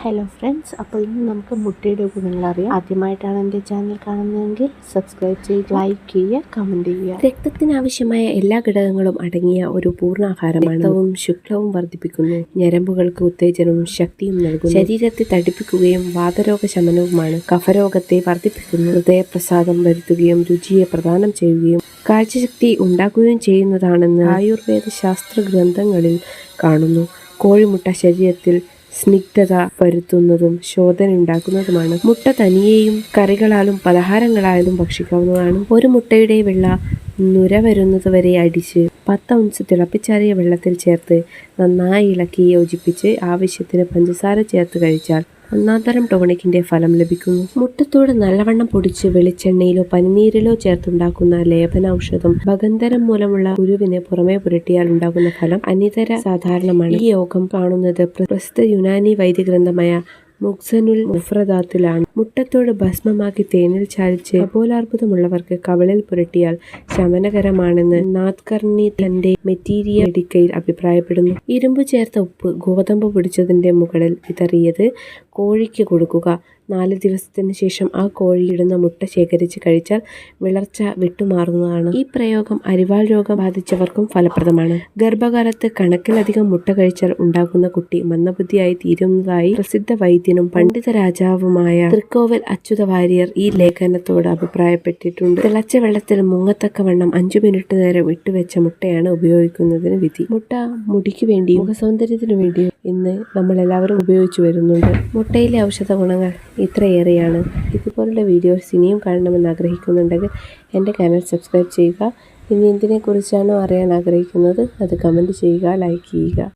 Hello friends, അപ്പോൾ ഇന്ന് നമുക്ക് മുട്ടയുടെ ഗുണങ്ങൾ അറിയാം. ആദ്യമായിട്ടാണ് എൻ്റെ ചാനൽ കാണുന്നതെങ്കിൽ സബ്സ്ക്രൈബ് ചെയ്യുക, ലൈക്ക് ചെയ്യുക, കമൻറ്റ് ചെയ്യുക. രക്തത്തിനാവശ്യമായ എല്ലാ ഘടകങ്ങളും അടങ്ങിയ ഒരു പൂർണ്ണാഹാരമാണ്. രക്തവും ശുക്ലവും വർദ്ധിപ്പിക്കുന്നു, ഞരമ്പുകൾക്ക് ഉത്തേജനവും ശക്തിയും നൽകുന്നു, ശരീരത്തെ തടിപ്പിക്കുകയും വാതരോഗ ശമനവുമാണ്. കഫരോഗത്തെ വർദ്ധിപ്പിക്കുന്നു, ഹൃദയപ്രസാദം വരുത്തുകയും രുചിയെ പ്രദാനം ചെയ്യുകയും കാഴ്ചശക്തി ഉണ്ടാക്കുകയും ചെയ്യുന്നതാണെന്ന് ആയുർവേദ ശാസ്ത്ര ഗ്രന്ഥങ്ങളിൽ കാണുന്നു. കോഴിമുട്ട ശരീരത്തിൽ സ്നിഗ്ധത വരുത്തുന്നതും ശോധന ഉണ്ടാക്കുന്നതുമാണ്. മുട്ട തനിയെയും കറികളാലും പലഹാരങ്ങളായാലും ഭക്ഷിക്കാവുന്നതാണ്. ഒരു മുട്ടയുടെ വെള്ള നുര വരുന്നതുവരെ അടിച്ച് 10 ഔൺസ് തിളപ്പിച്ചാറിയ വെള്ളത്തിൽ ചേർത്ത് നന്നായി ഇളക്കി യോജിപ്പിച്ച് ആവശ്യത്തിന് പഞ്ചസാര ചേർത്ത് കഴിച്ചാൽ ഒന്നാംതരം ടോണിക്കിന്റെ ഫലം ലഭിക്കുന്നു. മുട്ടത്തോട് നല്ലവണ്ണം പൊടിച്ച് വെളിച്ചെണ്ണയിലോ പനിനീരിലോ ചേർത്തുണ്ടാക്കുന്ന ലേപന ഔഷധം ഭഗന്ധരം മൂലമുള്ള കുരുവിന് പുറമേ പുരട്ടിയാൽ ഉണ്ടാകുന്ന ഫലം അനിതര സാധാരണമാണ്. ഈ യോഗം കാണുന്നത് പ്രസിദ്ധ യുനാനി വൈദ്യഗ്രന്ഥമായ മുഖ്സനുൽ മുഫ്രദാത്തിലാണ്. മുട്ടത്തോട് ഭസ്മമാക്കി തേനിൽ ചാലിച്ച് കപോലാർബുദമുള്ളവർക്ക് കവിളിൽ പുരട്ടിയാൽ ശമനകരമാണെന്ന് നാദ്കർണി തന്റെ മെറ്റീരിയ മെഡിക്കയിൽ അഭിപ്രായപ്പെടുന്നു. ഇരുമ്പ് ചേർത്ത ഉപ്പ് ഗോതമ്പ് പൊടിച്ചതിന്റെ മുകളിൽ വിതറിയത് കോഴിക്ക് കൊടുക്കുക. 4 ദിവസത്തിന് ശേഷം ആ കോഴി ഇടുന്ന മുട്ട ശേഖരിച്ച് കഴിച്ചാൽ വിളർച്ച വിട്ടുമാറുന്നതാണ്. ഈ പ്രയോഗം അരിവാൾ രോഗം ബാധിച്ചവർക്കും ഫലപ്രദമാണ്. ഗർഭകാലത്ത് കണക്കിലധികം മുട്ട കഴിച്ചാൽ ഉണ്ടാകുന്ന കുട്ടി മന്ദബുദ്ധിയായി തീരുന്നതായി പ്രസിദ്ധ വൈദ്യനും പണ്ഡിത രാജാവുമായ തൃക്കോവിൽ അച്യുത വാര്യർ ഈ ലേഖനത്തോട് അഭിപ്രായപ്പെട്ടിട്ടുണ്ട്. തിളച്ച വെള്ളത്തിൽ മുങ്ങത്തക്കവണ്ണം 5 മിനിറ്റ് നേരം ഇട്ടുവെച്ച മുട്ടയാണ് ഉപയോഗിക്കുന്നതിന് വിധി. മുട്ട മുടിക്ക് വേണ്ടിയും മുഖസൗന്ദര്യത്തിനു വേണ്ടിയും ഇന്ന് നമ്മളെല്ലാവരും ഉപയോഗിച്ചു വരുന്നുണ്ട്. മുട്ടയിലെ ഔഷധ ഗുണങ്ങൾ ഇത്രയേറെയാണ്. ഇതുപോലുള്ള വീഡിയോസ് ഇനിയും കാണണമെന്ന് ആഗ്രഹിക്കുന്നുണ്ടെങ്കിൽ എൻ്റെ ചാനൽ സബ്സ്ക്രൈബ് ചെയ്യുക. ഇനി എന്തിനെക്കുറിച്ചാണോ അറിയാൻ ആഗ്രഹിക്കുന്നത് അത് കമൻറ്റ് ചെയ്യുക, ലൈക്ക് ചെയ്യുക.